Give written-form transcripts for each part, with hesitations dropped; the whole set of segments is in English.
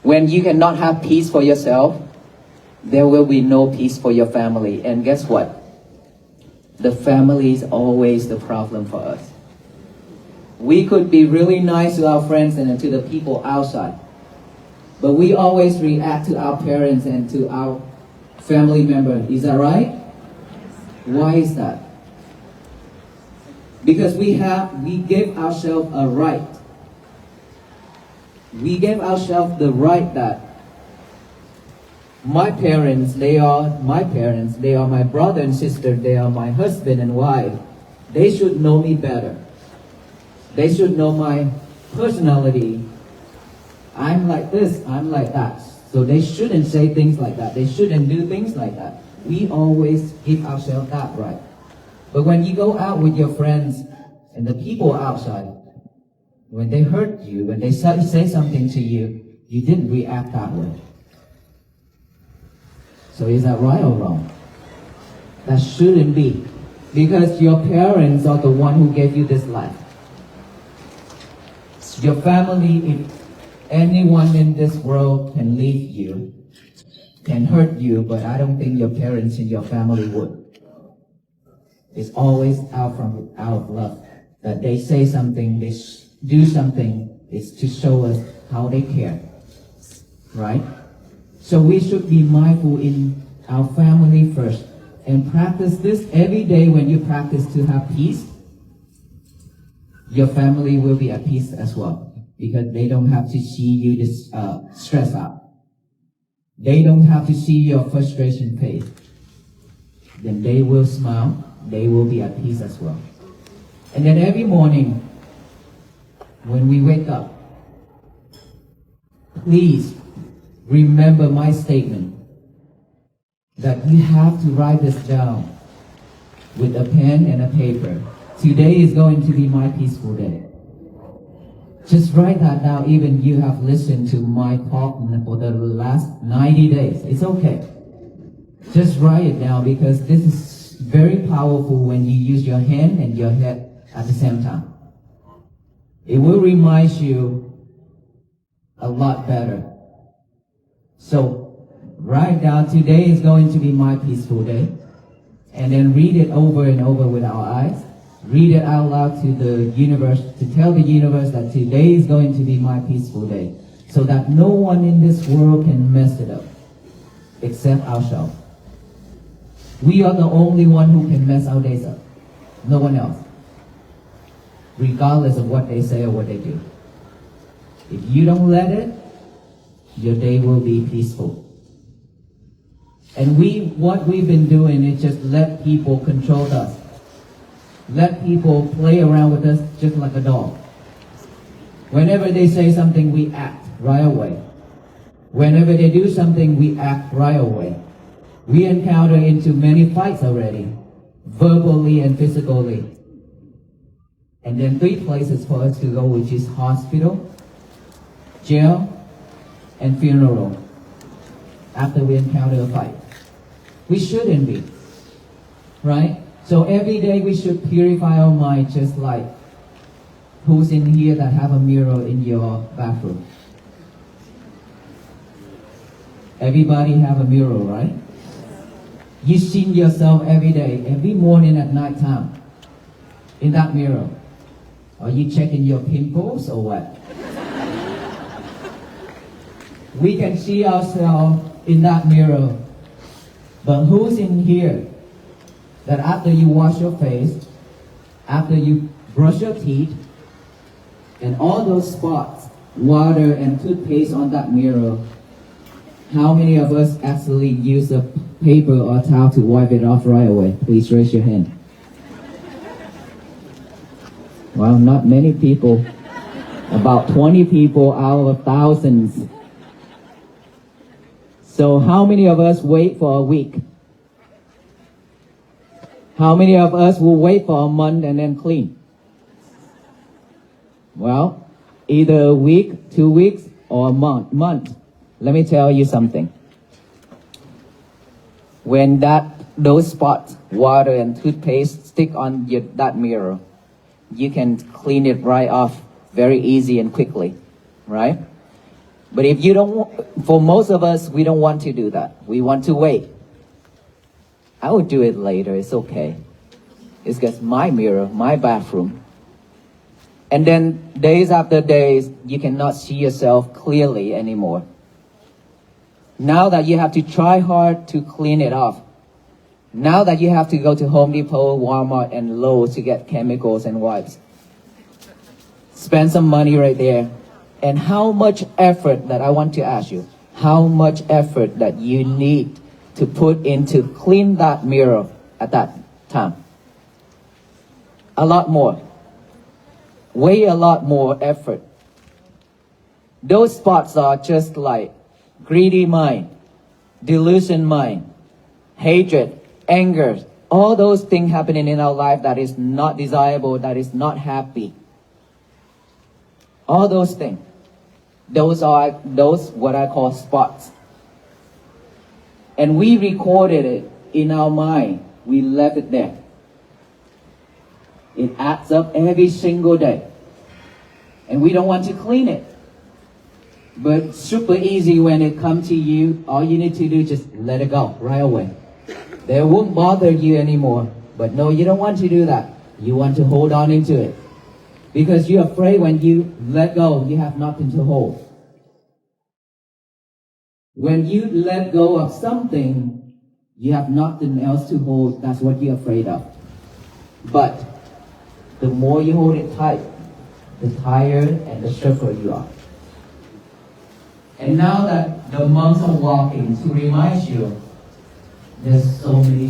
When you cannot have peace for yourself, there will be no peace for your family. And guess what? The family is always the problem for us. We could be really nice to our friends and to the people outside, but we always react to our parents and to our family members. Is that right? Why is that? Because we gave ourselves a right. We gave ourselves the right that my parents, they are my parents, they are my brother and sister, they are my husband and wife. They should know me better. They should know my personality. I'm like this, I'm like that. So they shouldn't say things like that. They shouldn't do things like that. We always give ourselves that right. But when you go out with your friends and the people outside, when they hurt you, when they say something to you, you didn't react that way. So is that right or wrong? That shouldn't be. Because your parents are the one who gave you this life. Your family, if anyone in this world can leave you, can hurt you, but I don't think your parents in your family would. It's always out of love. That they say something, they do something, is to show us how they care. Right? So we should be mindful in our family first and practice this every day. When you practice to have peace, your family will be at peace as well, because they don't have to see you stress out. They don't have to see your frustration face. Then they will smile, they will be at peace as well. And then every morning, when we wake up, please remember my statement that you have to write this down with a pen and a paper. Today is going to be my peaceful day. Just write that down. Even you have listened to my talk for the last 90 days. It's okay. Just write it down, because this is very powerful when you use your hand and your head at the same time. It will remind you a lot better. So write down, today is going to be my peaceful day. And then read it over and over with our eyes. Read it out loud to the universe, to tell the universe that today is going to be my peaceful day, so that no one in this world can mess it up, except ourselves. We are the only one who can mess our days up. No one else. Regardless of what they say or what they do. If you don't let it, your day will be peaceful. And what we've been doing is just let people control us. Let people play around with us just like a dog. Whenever they say something, we act right away. Whenever they do something, we act right away. We encounter into many fights already, verbally and physically. And then 3 places for us to go, which is hospital, jail, and funeral, after we encounter a fight. We shouldn't be, right? So every day we should purify our mind, just like who's in here that have a mirror in your bathroom? Everybody have a mirror, right? You see yourself every day, every morning at night time, in that mirror. Are you checking your pimples or what? We can see ourselves in that mirror. But who's in here that after you wash your face, after you brush your teeth, and all those spots, water and toothpaste on that mirror, how many of us actually use a paper or towel to wipe it off right away? Please raise your hand. Well, not many people. About 20 people out of thousands. So how many of us wait for a week? How many of us will wait for a month and then clean? Well, either a week, 2 weeks, or a month. Let me tell you something. When those spots, water and toothpaste stick on that mirror, you can clean it right off very easy and quickly, right? But if you don't, for most of us, we don't want to do that. We want to wait. I will do it later, it's okay. It's just my mirror, my bathroom. And then days after days, you cannot see yourself clearly anymore. Now that you have to try hard to clean it off. Now that you have to go to Home Depot, Walmart, and Lowe's to get chemicals and wipes. Spend some money right there. And how much effort that I want to ask you, how much effort that you need to put into clean that mirror at that time? A lot more. Way a lot more effort. Those spots are just like greedy mind, delusion mind, hatred, anger, all those things happening in our life that is not desirable, that is not happy. All those things. Those what I call spots. And we recorded it in our mind. We left it there. It adds up every single day. And we don't want to clean it. But super easy when it comes to you. All you need to do is just let it go right away. They won't bother you anymore. But no, you don't want to do that. You want to hold on into it. Because you're afraid when you let go, you have nothing to hold. When you let go of something, you have nothing else to hold. That's what you're afraid of. But the more you hold it tight, the tighter and the stiffer you are. And now that the monks are walking to remind you, there's so many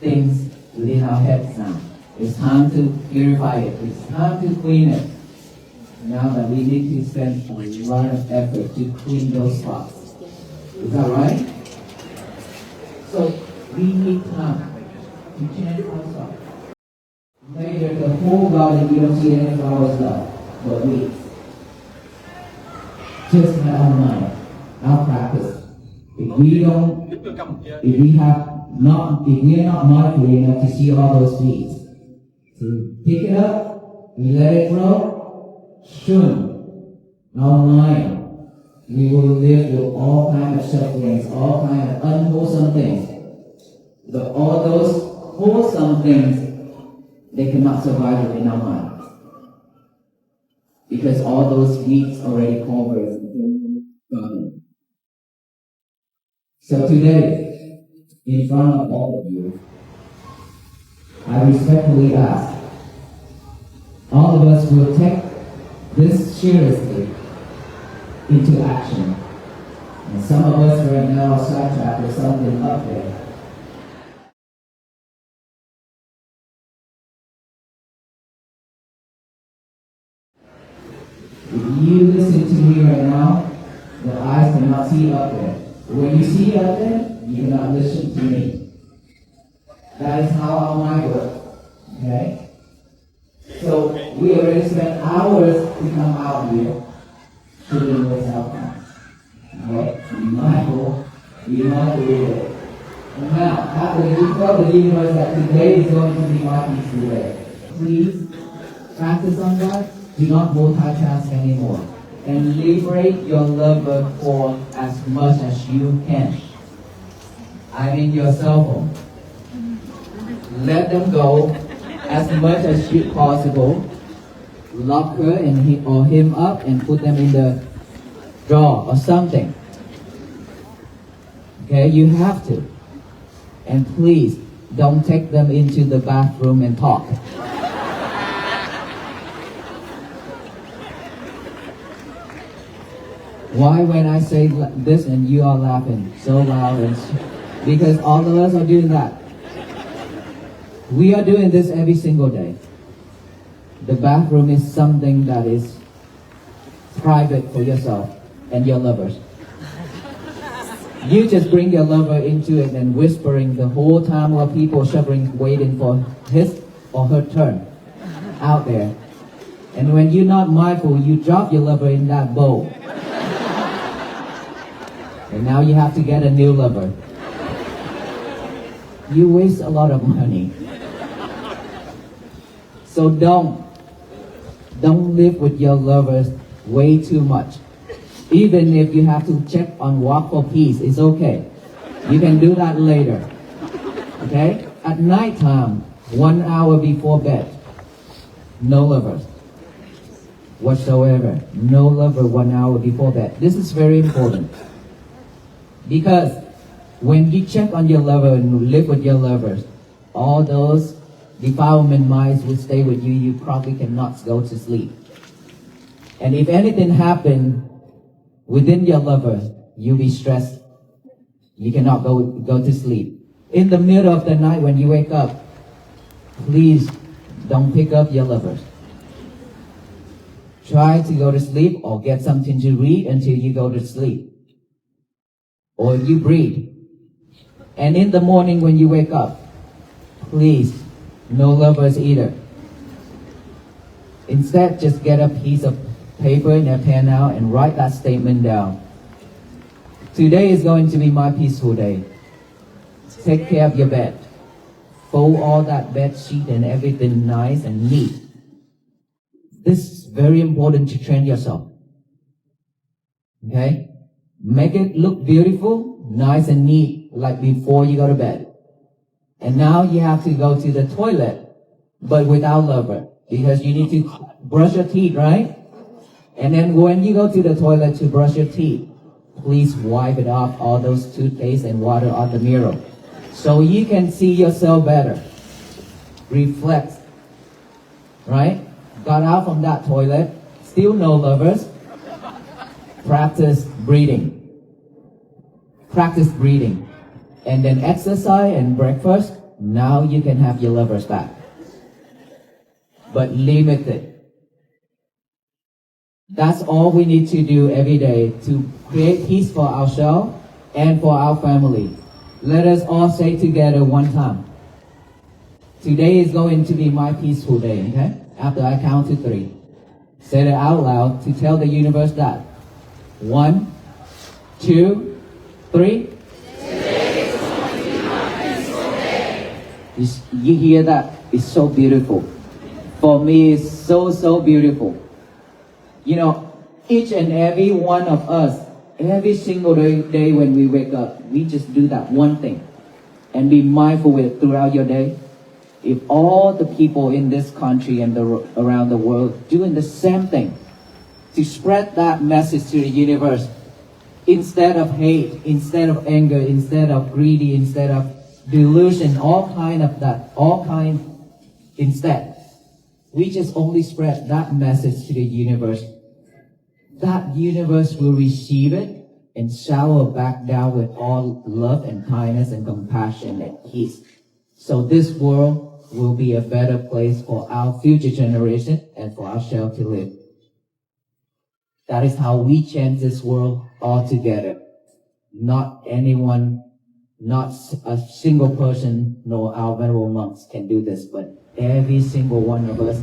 things within our heads now. It's time to purify it. It's time to clean it. Now that we need to spend a lot of effort to clean those spots. Is that right? So we need time to change ourselves. Later, the whole garden, you don't see any flowers left, but weeds. Just in our mind, our practice. If we are not mindful enough to see all those weeds, to pick it up, we let it grow, soon, our mind, we will live with all kinds of sufferings, all kinds of unwholesome things. But all those wholesome things, they cannot survive within our mind. Because all those weeds already covered the garden. So today, in front of all of you, I respectfully ask, all of us will take this seriously into action. And some of us right now are sidetracked with something up there. If you listen to me right now, the eyes cannot see up there. When you see up there, you cannot listen to me. That is how our mind works. Okay? So we already spent hours to come out here to do this outcome. Okay? Be mindful with it. And now, after you tell the universe that today is going to be my peaceful day, please practice on that. Do not multitask anymore. And liberate your lover for as much as you can. I mean your cell phone. Let them go as much as you possible. Lock her and or him up and put them in the drawer or something. Okay, you have to. And please don't take them into the bathroom and talk. Why when I say this and you are laughing so loud? Because all of us are doing that. We are doing this every single day. The bathroom is something that is private for yourself and your lovers. You just bring your lover into it and whispering the whole time while people suffering waiting for his or her turn out there. And when you're not mindful, you drop your lover in that bowl. And now you have to get a new lover. You waste a lot of money. So don't live with your lovers way too much. Even if you have to check on Walk for Peace, it's okay. You can do that later. Okay? At nighttime, 1 hour before bed, no lovers whatsoever. No lover 1 hour before bed. This is very important. Because when you check on your lover and live with your lovers, all those defilement minds will stay with you. You probably cannot go to sleep. And if anything happens within your lover, you'll be stressed. You cannot go to sleep. In the middle of the night when you wake up, please don't pick up your lovers. Try to go to sleep or get something to read until you go to sleep. Or you breathe. And in the morning when you wake up, please, no lovers either. Instead, just get a piece of paper and a pen out and write that statement down. Today is going to be my peaceful day. Take care of your bed. Fold all that bed sheet and everything nice and neat. This is very important to train yourself. Okay? Make it look beautiful, nice and neat, like before you go to bed. And now you have to go to the toilet, but without lover, because you need to brush your teeth, right? And then when you go to the toilet to brush your teeth, please wipe it off, all those toothpaste and water on the mirror, so you can see yourself better. Reflect, right? Got out from that toilet, still no lovers. Practice breathing. Practice breathing. And then exercise and breakfast. Now you can have your lovers back. But limited. That's all we need to do every day to create peace for ourselves and for our family. Let us all say together one time. Today is going to be my peaceful day, okay? After I count to 3. Say it out loud to tell the universe that. 1, 2, 3. Today is going to be my peaceful day. You hear that? It's so beautiful. For me, it's so beautiful. You know, each and every one of us, every single day when we wake up, we just do that one thing. And be mindful with it throughout your day. If all the people in this country and around the world doing the same thing, to spread that message to the universe, instead of hate, instead of anger, instead of greedy, instead of delusion, instead, we just only spread that message to the universe. That universe will receive it and shower back down with all love and kindness and compassion and peace. So this world will be a better place for our future generation and for ourselves to live. That is how we change this world all together. Not anyone, not a single person, nor our venerable monks can do this, but every single one of us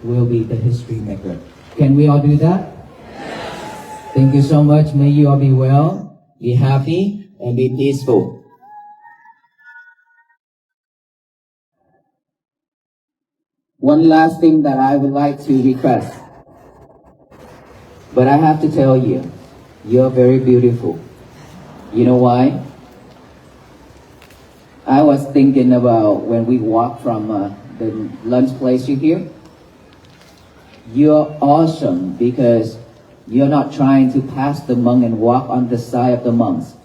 will be the history maker. Can we all do that? Yes. Thank you so much. May you all be well, be happy, and be peaceful. One last thing that I would like to request. But I have to tell you, you're very beautiful. You know why? I was thinking about when we walk from the lunch place you hear. You're awesome because you're not trying to pass the monk and walk on the side of the monks.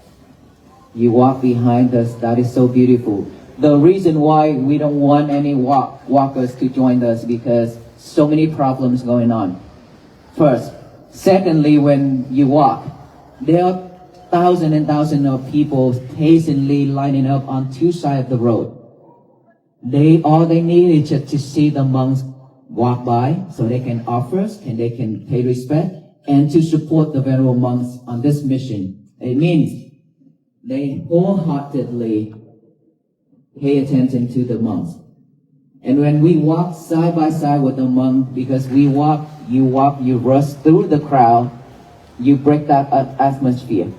You walk behind us. That is so beautiful. The reason why we don't want any walkers to join us because so many problems going on. First. Secondly, when you walk, there are thousands and thousands of people patiently lining up on two sides of the road. All they need is just to see the monks walk by so they can offer and they can pay respect and to support the venerable monks on this mission. It means they wholeheartedly pay attention to the monks. And when we walk side by side with the monk, because we walk, you rush through the crowd, you break that atmosphere.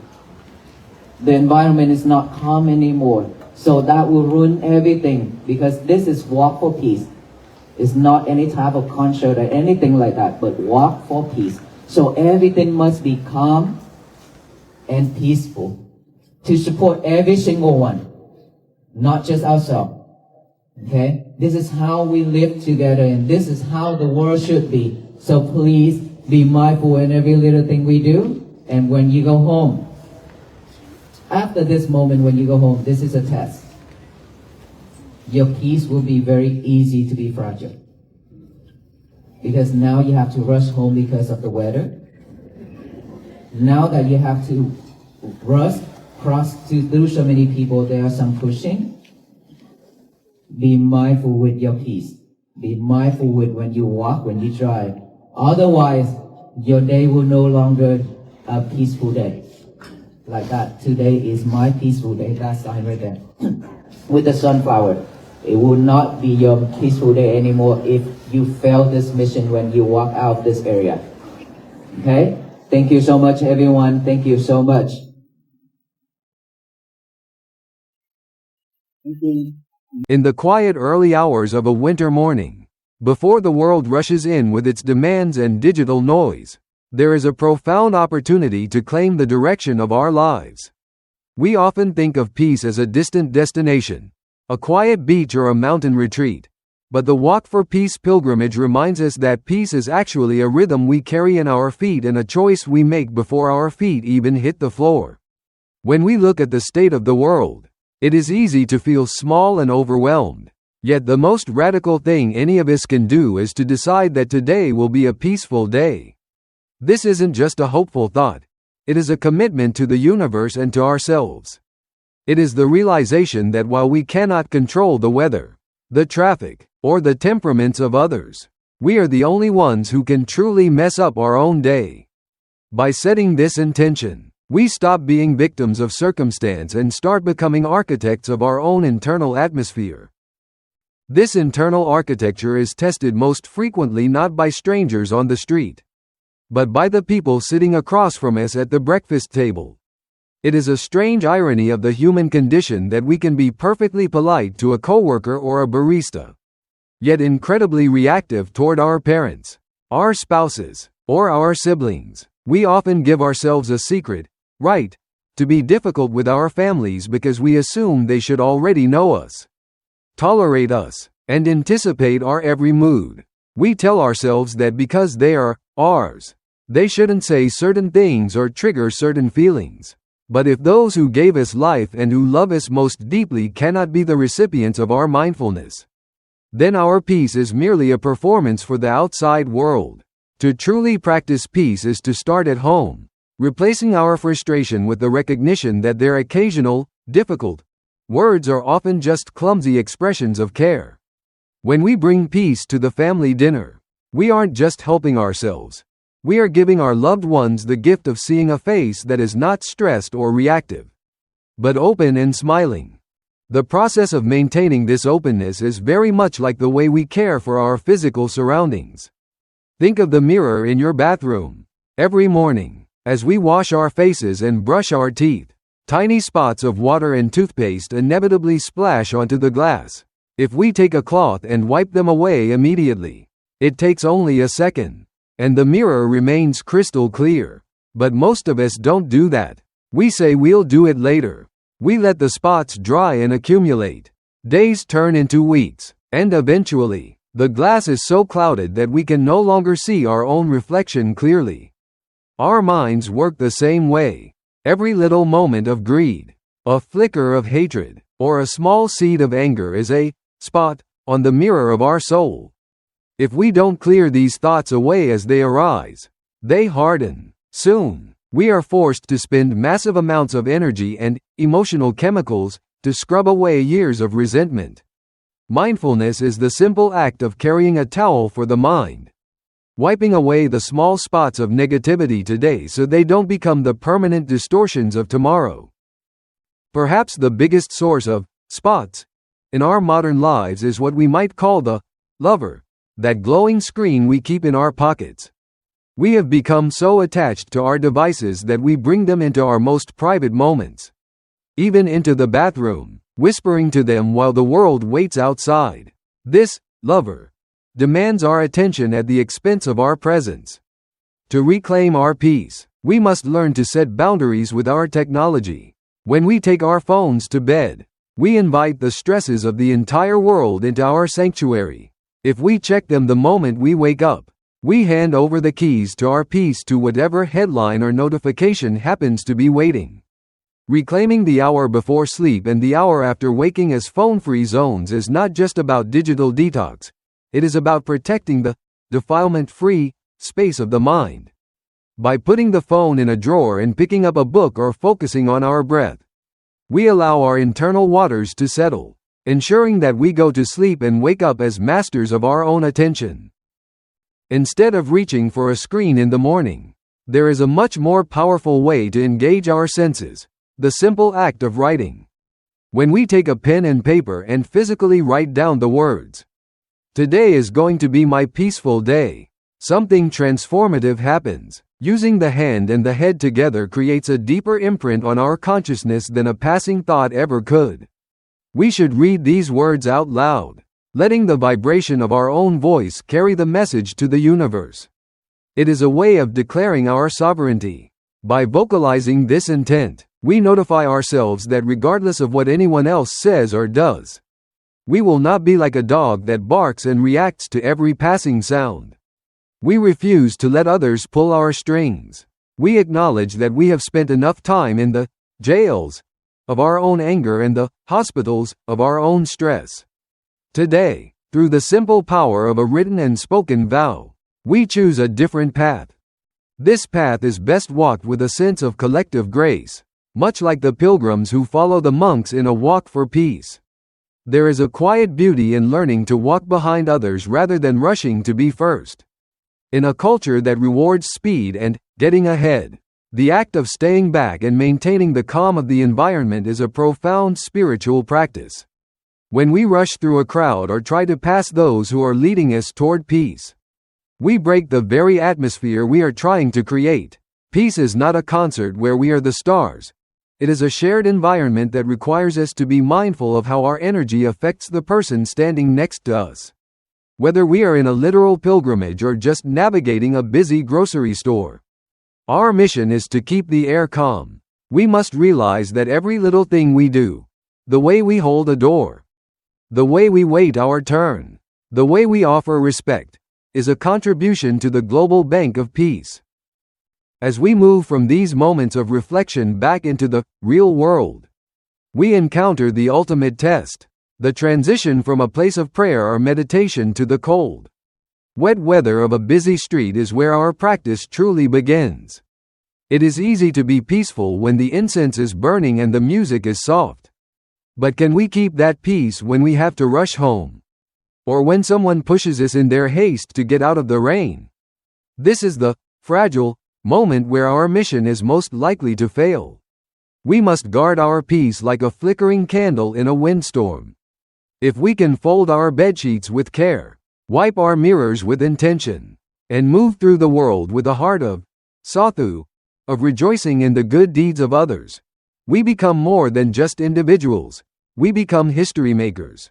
The environment is not calm anymore. So that will ruin everything, because this is Walk for Peace. It's not any type of concert or anything like that, but Walk for Peace. So everything must be calm, and peaceful, to support every single one, not just ourselves. Okay? This is how we live together, and this is how the world should be. So please be mindful in every little thing we do. And when you go home, after this moment when you go home, this is a test. Your peace will be very easy to be fragile. Because now you have to rush home because of the weather. Now that you have to cross through so many people, there are some pushing. Be mindful with your peace. Be mindful with when you walk, when you drive. Otherwise, your day will no longer a peaceful day. Like that. Today is my peaceful day. That sign right there. With the sunflower. It will not be your peaceful day anymore if you fail this mission when you walk out of this area. Okay? Thank you so much, everyone. Thank you so much. In the quiet early hours of a winter morning, before the world rushes in with its demands and digital noise, there is a profound opportunity to claim the direction of our lives. We often think of peace as a distant destination, a quiet beach or a mountain retreat. But the Walk for Peace pilgrimage reminds us that peace is actually a rhythm we carry in our feet and a choice we make before our feet even hit the floor. When we look at the state of the world, it is easy to feel small and overwhelmed. Yet the most radical thing any of us can do is to decide that today will be a peaceful day. This isn't just a hopeful thought. It is a commitment to the universe and to ourselves. It is the realization that while we cannot control the weather, the traffic, or the temperaments of others, we are the only ones who can truly mess up our own day. By setting this intention, we stop being victims of circumstance and start becoming architects of our own internal atmosphere. This internal architecture is tested most frequently not by strangers on the street, but by the people sitting across from us at the breakfast table. It is a strange irony of the human condition that we can be perfectly polite to a coworker or a barista, yet incredibly reactive toward our parents, our spouses, or our siblings. We often give ourselves a secret right to be difficult with our families because we assume they should already know us, tolerate us, and anticipate our every mood. We tell ourselves that because they are ours, they shouldn't say certain things or trigger certain feelings. But if those who gave us life and who love us most deeply cannot be the recipients of our mindfulness, then our peace is merely a performance for the outside world. To truly practice peace is to start at home, replacing our frustration with the recognition that their occasional, difficult words are often just clumsy expressions of care. When we bring peace to the family dinner, we aren't just helping ourselves. We are giving our loved ones the gift of seeing a face that is not stressed or reactive, but open and smiling. The process of maintaining this openness is very much like the way we care for our physical surroundings. Think of the mirror in your bathroom. Every morning, as we wash our faces and brush our teeth, tiny spots of water and toothpaste inevitably splash onto the glass. If we take a cloth and wipe them away immediately, it takes only a second, and the mirror remains crystal clear. But most of us don't do that. We say we'll do it later. We let the spots dry and accumulate. Days turn into weeks, and eventually, the glass is so clouded that we can no longer see our own reflection clearly. Our minds work the same way. Every little moment of greed, a flicker of hatred, or a small seed of anger is a spot on the mirror of our soul. If we don't clear these thoughts away as they arise, they harden. Soon, we are forced to spend massive amounts of energy and emotional chemicals to scrub away years of resentment. Mindfulness is the simple act of carrying a towel for the mind, wiping away the small spots of negativity today so they don't become the permanent distortions of tomorrow. Perhaps the biggest source of spots in our modern lives is what we might call the lover, that glowing screen we keep in our pockets. We have become so attached to our devices that we bring them into our most private moments, even into the bathroom, whispering to them while the world waits outside. This lover demands our attention at the expense of our presence. To reclaim our peace, We must learn to set boundaries with our technology. When we take our phones to bed, we invite the stresses of the entire world into our sanctuary. If we check them the moment we wake up, we hand over the keys to our peace to whatever headline or notification happens to be waiting. Reclaiming the hour before sleep and the hour after waking as phone-free zones is not just about digital detox. It is about protecting the defilement-free space of the mind. By putting the phone in a drawer and picking up a book or focusing on our breath, we allow our internal waters to settle, ensuring that we go to sleep and wake up as masters of our own attention. Instead of reaching for a screen in the morning, there is a much more powerful way to engage our senses: the simple act of writing. When we take a pen and paper and physically write down the words, "Today is going to be my peaceful day," something transformative happens. Using the hand and the head together creates a deeper imprint on our consciousness than a passing thought ever could. We should read these words out loud, letting the vibration of our own voice carry the message to the universe. It is a way of declaring our sovereignty. By vocalizing this intent, we notify ourselves that regardless of what anyone else says or does, we will not be like a dog that barks and reacts to every passing sound. We refuse to let others pull our strings. We acknowledge that we have spent enough time in the jails of our own anger and the hospitals of our own stress. Today, through the simple power of a written and spoken vow, we choose a different path. This path is best walked with a sense of collective grace, much like the pilgrims who follow the monks in a walk for peace. There is a quiet beauty in learning to walk behind others rather than rushing to be first. In a culture that rewards speed and getting ahead, the act of staying back and maintaining the calm of the environment is a profound spiritual practice. When we rush through a crowd or try to pass those who are leading us toward peace, we break the very atmosphere we are trying to create. Peace is not a concert where we are the stars. It is a shared environment that requires us to be mindful of how our energy affects the person standing next to us. Whether we are in a literal pilgrimage or just navigating a busy grocery store, our mission is to keep the air calm. We must realize that every little thing we do, the way we hold a door, the way we wait our turn, the way we offer respect, is a contribution to the global bank of peace. As we move from these moments of reflection back into the real world, we encounter the ultimate test. The transition from a place of prayer or meditation to the cold, wet weather of a busy street is where our practice truly begins. It is easy to be peaceful when the incense is burning and the music is soft. But can we keep that peace when we have to rush home? Or when someone pushes us in their haste to get out of the rain? This is the fragile moment where our mission is most likely to fail. We must guard our peace like a flickering candle in a windstorm. If we can fold our bedsheets with care, wipe our mirrors with intention, and move through the world with a heart of sathu, of rejoicing in the good deeds of others, we become more than just individuals, we become history makers.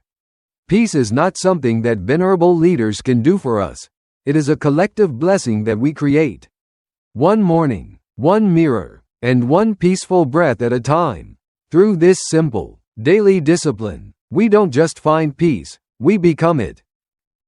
Peace is not something that venerable leaders can do for us, it is a collective blessing that we create. One morning, one mirror, and one peaceful breath at a time. Through this simple, daily discipline, we don't just find peace, we become it.